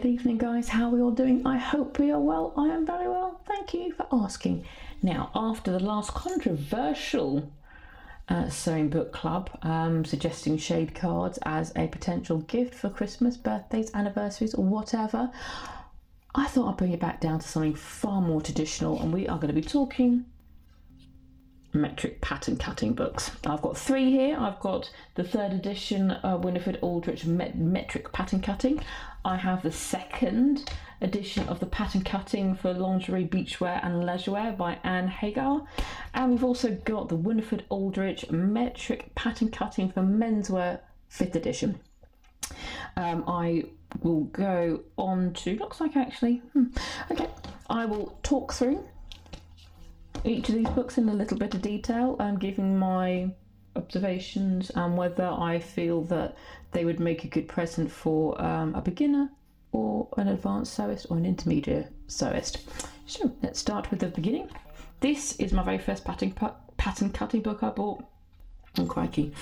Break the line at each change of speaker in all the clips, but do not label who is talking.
Good evening, guys. How are we all doing? I hope we are well. I am very well. Thank you for asking. Now, after the last controversial sewing book club suggesting shade cards as a potential gift for Christmas, birthdays, anniversaries, or whatever, I thought I'd bring it back down to something far more traditional, and we are going to be talking metric pattern cutting books. I've got three here. I've got the third edition Winifred Aldrich metric pattern cutting. I have the second edition of the pattern cutting for lingerie, beachwear and leisurewear by Hagger, and we've also got the Winifred Aldrich metric pattern cutting for menswear, 5th edition. I will go on to, looks like actually, okay, I will talk through each of these books in a little bit of detail, giving my observations and whether I feel that they would make a good present for a beginner or an advanced sewist or an intermediate sewist. So let's start with the beginning. This is my very first pattern cutting book I bought, oh crikey,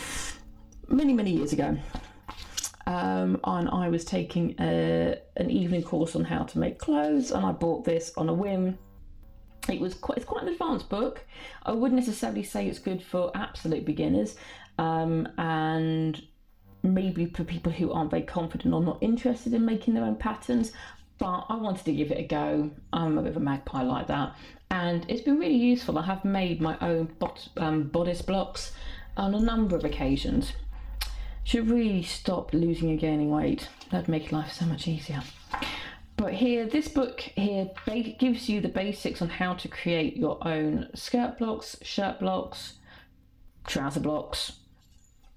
many years ago. And I was taking an evening course on how to make clothes, and I bought this on a whim. It's quite an advanced book. I wouldn't necessarily say it's good for absolute beginners, and maybe for people who aren't very confident or not interested in making their own patterns, but I wanted to give it a go. I'm a bit of a magpie like that, and it's been really useful. I have made my own bodice blocks on a number of occasions. Should really stop losing and gaining weight. That'd make life so much easier. But here, this book here gives you the basics on how to create your own skirt blocks, shirt blocks, trouser blocks,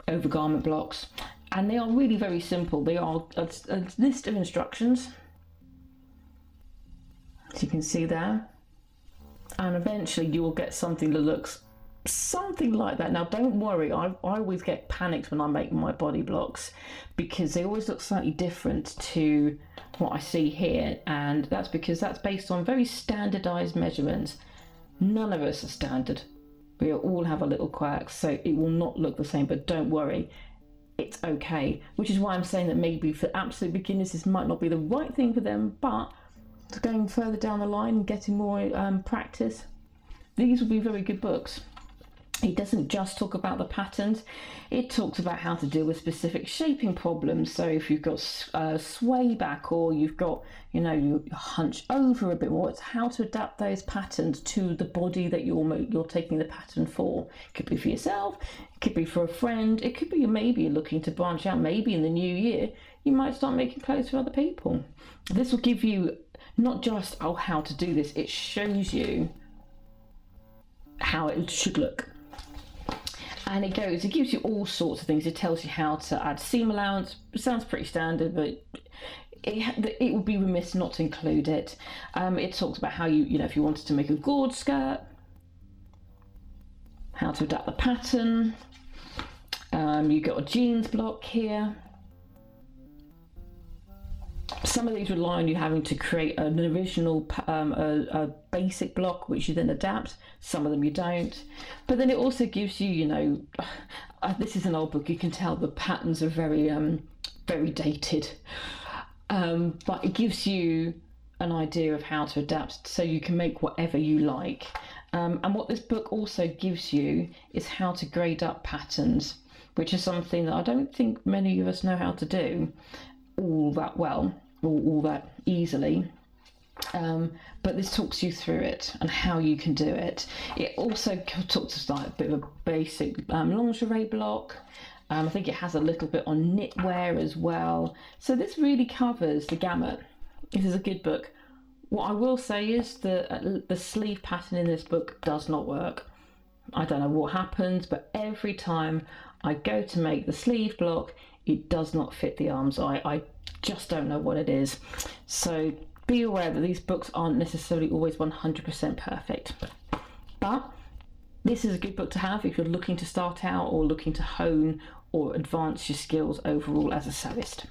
overgarment blocks, and they are really very simple. They are a list of instructions, as you can see there, and eventually you will get something that looks something like that. Now don't worry, I always get panicked when I make my body blocks because they always look slightly different to what I see here, and that's because that's based on very standardized measurements. None of us are standard. We all have our little quirks, so it will not look the same, but don't worry, it's okay. Which is why I'm saying that maybe for absolute beginners this might not be the right thing for them, but going further down the line and getting more practice, these will be very good books. It doesn't just talk about the patterns, it talks about how to deal with specific shaping problems. So if you've got sway back, or you've got, you hunch over a bit more, it's how to adapt those patterns to the body that you're taking the pattern for. It could be for yourself, it could be for a friend, it could be maybe you're looking to branch out. Maybe in the new year you might start making clothes for other people. This will give you not just how to do this, it shows you how it should look. And it gives you all sorts of things. It tells you how to add seam allowance. It sounds pretty standard, but it would be remiss not to include it. It talks about how if you wanted to make a gorge skirt, how to adapt the pattern. You've got a jeans block here. Some of these rely on you having to create an original a basic block which you then adapt. Some of them you don't. But then it also gives you, this is an old book, you can tell the patterns are very dated. But it gives you an idea of how to adapt so you can make whatever you like. And what this book also gives you is how to grade up patterns, which is something that I don't think many of us know how to do all that well or all that easily, but this talks you through it and how you can do it. It also talks us like a bit of a basic lingerie block. I think it has a little bit on knitwear as well, so this really covers the gamut. This is a good book. What I will say is that the sleeve pattern in this book does not work. I don't know what happens, but every time I go to make the sleeve block, it does not fit the arms. I just don't know what it is. So be aware that these books aren't necessarily always 100% perfect. But this is a good book to have if you're looking to start out or looking to hone or advance your skills overall as a sewist.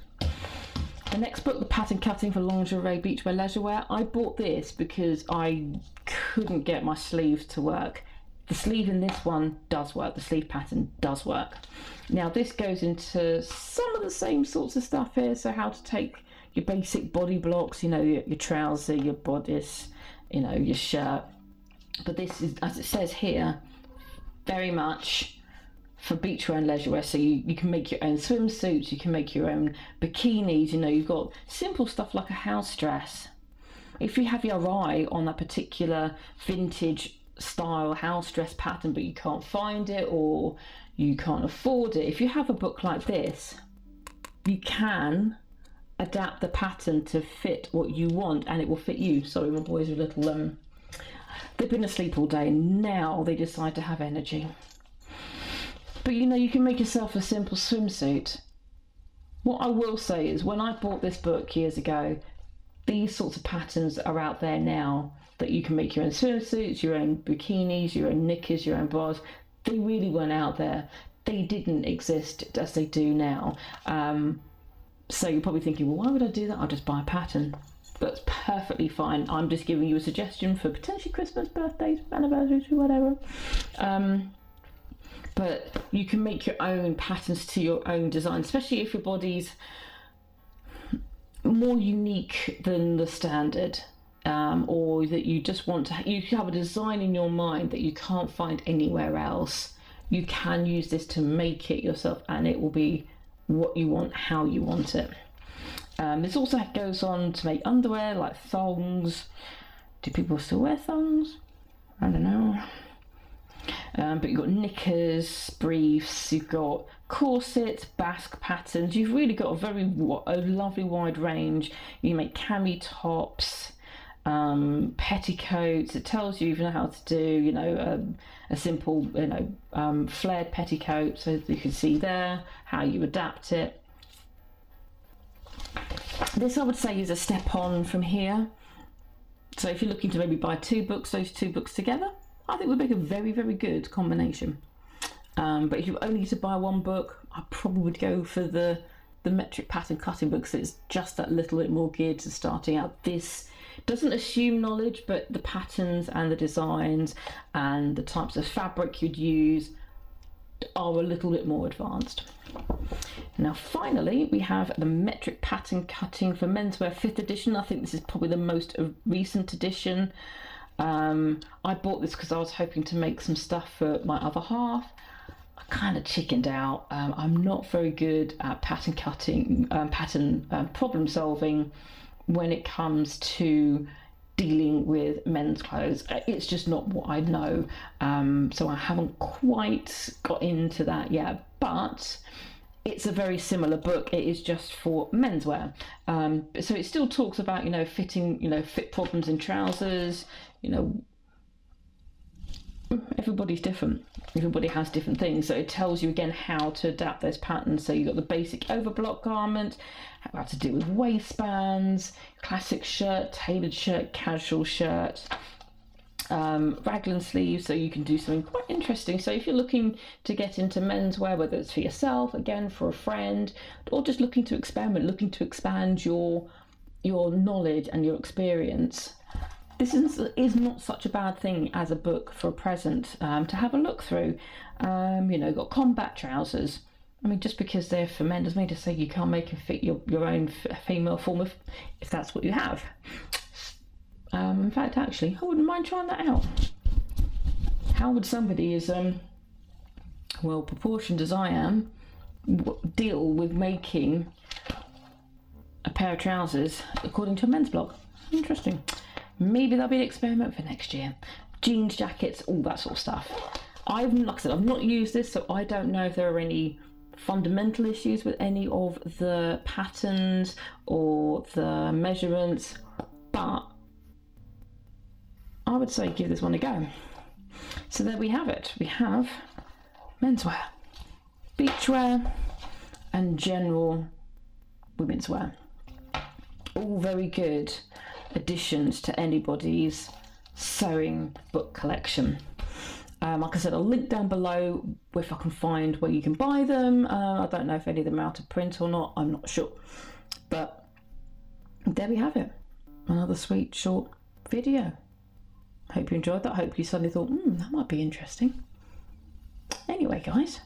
The next book, the pattern cutting for lingerie, beachwear, leisurewear. I bought this because I couldn't get my sleeves to work. The sleeve in this one does work, the sleeve pattern does work. Now this goes into some of the same sorts of stuff here, so how to take your basic body blocks, you know, your trouser, your bodice, you know, your shirt. But this is, as it says here, very much for beachwear and leisurewear. So you can make your own swimsuits, you can make your own bikinis, you know, you've got simple stuff like a house dress. If you have your eye on a particular vintage style house dress pattern but you can't find it or you can't afford it, if you have a book like this, you can adapt the pattern to fit what you want and it will fit you. Sorry, my boys are a little they've been asleep all day and now they decide to have energy. But you know, you can make yourself a simple swimsuit. What I will say is, when I bought this book years ago, these sorts of patterns are out there now, that you can make your own swimsuits, your own bikinis, your own knickers, your own bras. They really weren't out there. They didn't exist as they do now. So you're probably thinking, well, why would I do that? I'll just buy a pattern. That's perfectly fine. I'm just giving you a suggestion for potentially Christmas, birthdays, anniversaries, whatever. But you can make your own patterns to your own design, especially if your body's more unique than the standard, or that you just want to, you have a design in your mind that you can't find anywhere else. You can use this to make it yourself and it will be what you want, how you want it. This also goes on to make underwear like thongs. Do people still wear thongs? I don't know. But you've got knickers, briefs, you've got corsets, basque patterns. You've really got a lovely wide range. You make cami tops, petticoats. It tells you even how to do, you know, a simple, you know, flared petticoat. So you can see there how you adapt it. This, I would say, is a step on from here. So if you're looking to maybe buy two books, those two books together, I think would make a very, very good combination. But if you only need to buy one book, I probably would go for the metric pattern cutting book, because it's just that little bit more geared to starting out. This doesn't assume knowledge, but the patterns and the designs and the types of fabric you'd use are a little bit more advanced. Now finally, we have the metric pattern cutting for menswear 5th edition. I think this is probably the most recent edition. I bought this because I was hoping to make some stuff for my other half. I kind of chickened out. I'm not very good at pattern cutting, problem solving when it comes to dealing with men's clothes. It's just not what I know. So I haven't quite got into that yet, but it's a very similar book. It is just for menswear. So it still talks about, you know, fitting, you know, fit problems in trousers. You know, everybody's different. Everybody has different things. So it tells you again how to adapt those patterns. So you've got the basic overblock garment, how to deal with waistbands, classic shirt, tailored shirt, casual shirt, raglan sleeves, so you can do something quite interesting. So if you're looking to get into menswear, whether it's for yourself, again for a friend, or just looking to experiment, looking to expand your knowledge and your experience, this is not such a bad thing as a book for a present to have a look through. You know, got combat trousers. I mean, just because they're for men doesn't mean to say you can't make and fit your own female form if that's what you have. In fact, actually, I wouldn't mind trying that out. How would somebody as well proportioned as I am deal with making a pair of trousers according to a men's blog? Interesting. Maybe that'll be an experiment for next year. Jeans, jackets, all that sort of stuff. Like I said, I've not used this, so I don't know if there are any fundamental issues with any of the patterns or the measurements, but I would say give this one a go. So there we have it. We have menswear, beachwear, and general women's wear. All very good additions to anybody's sewing book collection. Like I said, I'll link down below if I can find where you can buy them. I don't know if any of them are out of print or not, I'm not sure. But there we have it. Another sweet short video. Hope you enjoyed that. Hope you suddenly thought, that might be interesting. Anyway, guys,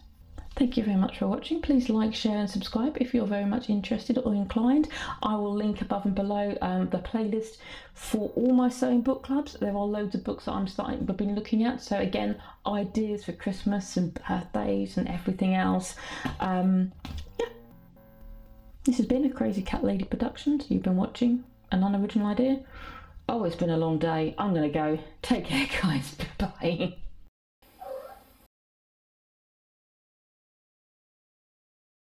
Thank you very much for watching. Please like, share and subscribe if you're very much interested or inclined. I will link above and below the playlist for all my sewing book clubs. There are loads of books that I've been looking at. So again, ideas for Christmas and birthdays and everything else. This has been a Crazy Cat Lady production. You've been watching an unoriginal idea. Oh, it's been a long day. I'm going to go. Take care, guys. Bye.